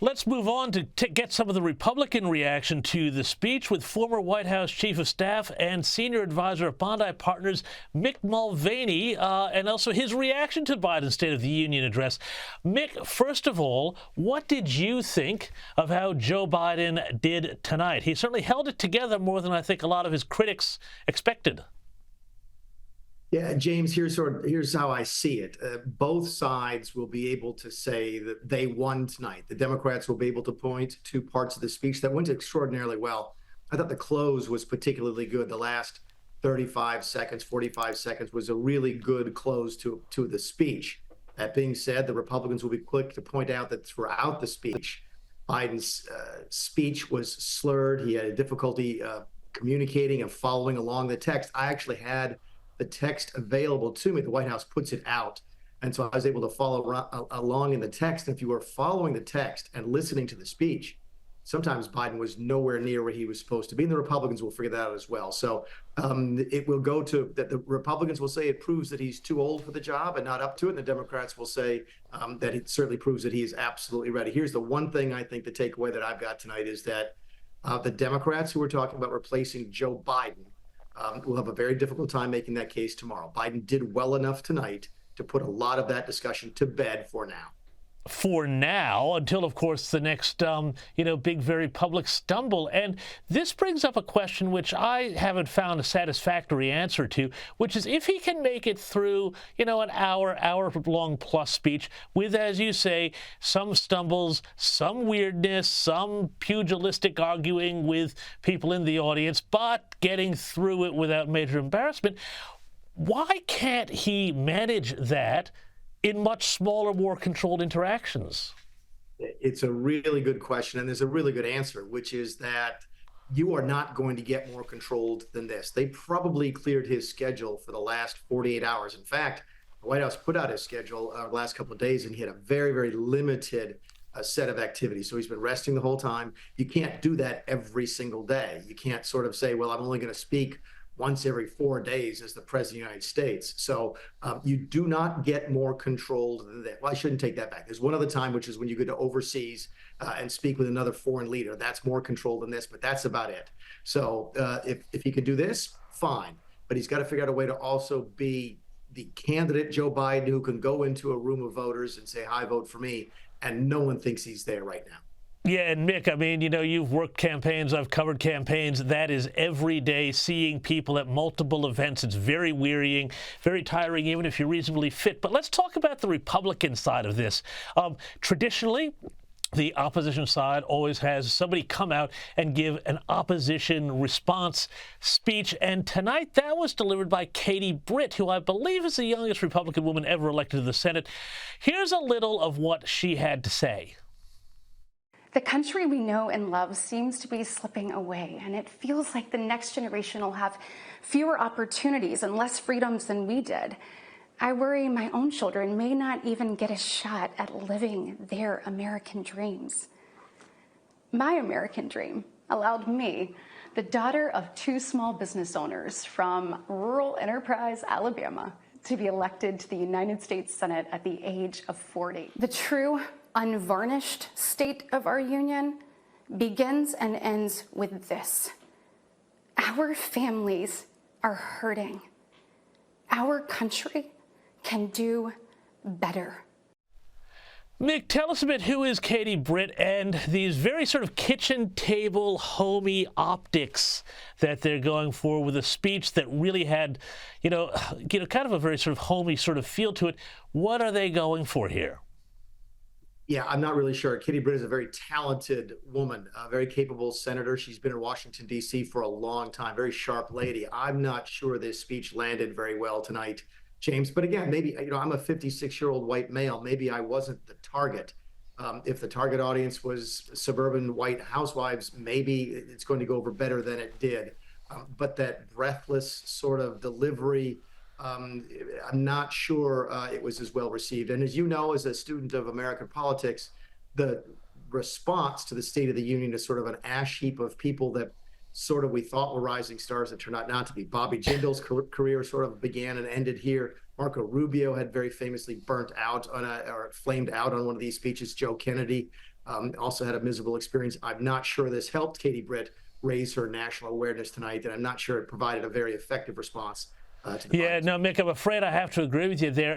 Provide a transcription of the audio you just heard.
Let's move on to get some of the Republican reaction to the speech with former White House Chief of Staff and Senior Advisor of Bondi Partners, Mick Mulvaney, and also his reaction to Biden's State of the Union address. Mick, first of all, what did you think of how Joe Biden did tonight? He certainly held it together more than I think a lot of his critics expected. Yeah, James, here's how I see it. Both sides will be able to say that they won tonight. The Democrats will be able to point to parts of the speech that went extraordinarily well. I thought the close was particularly good. The last 35 seconds, 45 seconds was a really good close to the speech. That being said, the Republicans will be quick to point out that throughout the speech, Biden's speech was slurred. He had a difficulty communicating and following along the text. I actually had the text available to me. The White House puts it out. And so I was able to follow along in the text. If you were following the text and listening to the speech, sometimes Biden was nowhere near where he was supposed to be. And the Republicans will figure that out as well. So it will go to that. The Republicans will say it proves that he's too old for the job and not up to it. And the Democrats will say that it certainly proves that he is absolutely ready. Here's the one thing I think the takeaway that I've got tonight is that the Democrats who are talking about replacing Joe Biden will have a very difficult time making that case tomorrow. Biden did well enough tonight to put a lot of that discussion to bed for now. For now, until, of course, the next, big, very public stumble. And this brings up a question which I haven't found a satisfactory answer to, which is if he can make it through, an hour-long plus speech with, as you say, some stumbles, some weirdness, some pugilistic arguing with people in the audience, but getting through it without major embarrassment, why can't he manage that in much smaller, more controlled interactions? It's a really good question, and there's a really good answer, which is that you are not going to get more controlled than this. They probably cleared his schedule for the last 48 hours. In fact, the White House put out his schedule the last couple of days, and he had a very, very limited set of activities. So he's been resting the whole time. You can't do that every single day. You can't sort of say, well, I'm only going to speak once every 4 days as the president of the United States. So you do not get more controlled than that. Well, I shouldn't take that back. There's one other time, which is when you go to overseas and speak with another foreign leader. That's more controlled than this, but that's about it. So if he can do this, fine. But he's got to figure out a way to also be the candidate, Joe Biden, who can go into a room of voters and say, hi, vote for me. And no one thinks he's there right now. Yeah, and Mick, I mean, you've worked campaigns, I've covered campaigns. That is every day seeing people at multiple events. It's very wearying, very tiring, even if you're reasonably fit. But let's talk about the Republican side of this. Traditionally, the opposition side always has somebody come out and give an opposition response speech. And tonight that was delivered by Katie Britt, who I believe is the youngest Republican woman ever elected to the Senate. Here's a little of what she had to say. The country we know and love seems to be slipping away, and it feels like the next generation will have fewer opportunities and less freedoms than we did. I worry my own children may not even get a shot at living their American dreams. My American dream allowed me, the daughter of two small business owners from rural Enterprise, Alabama, to be elected to the United States Senate at the age of 40. The true, unvarnished state of our union begins and ends with this. Our families are hurting. Our country can do better. Mick, tell us a bit, who is Katie Britt and these very sort of kitchen table homey optics that they're going for with a speech that really had, kind of a very sort of homey sort of feel to it. What are they going for here? Yeah, I'm not really sure. Katie Britt is a very talented woman, a very capable senator. She's been in Washington, D.C. for a long time, very sharp lady. I'm not sure this speech landed very well tonight, James. But again, maybe, I'm a 56-year-old white male. Maybe I wasn't the target. If the target audience was suburban white housewives, maybe it's going to go over better than it did. But that breathless sort of delivery, I'm not sure it was as well received. And as you know, as a student of American politics, the response to the State of the Union is sort of an ash heap of people that sort of we thought were rising stars that turned out not to be. Bobby Jindal's career sort of began and ended here. Marco Rubio had very famously burnt out on or flamed out on one of these speeches. Joe Kennedy also had a miserable experience. I'm not sure this helped Katie Britt raise her national awareness tonight, and I'm not sure it provided a very effective response to the Yeah, violence. no, Mick, I'm afraid I have to agree with you there.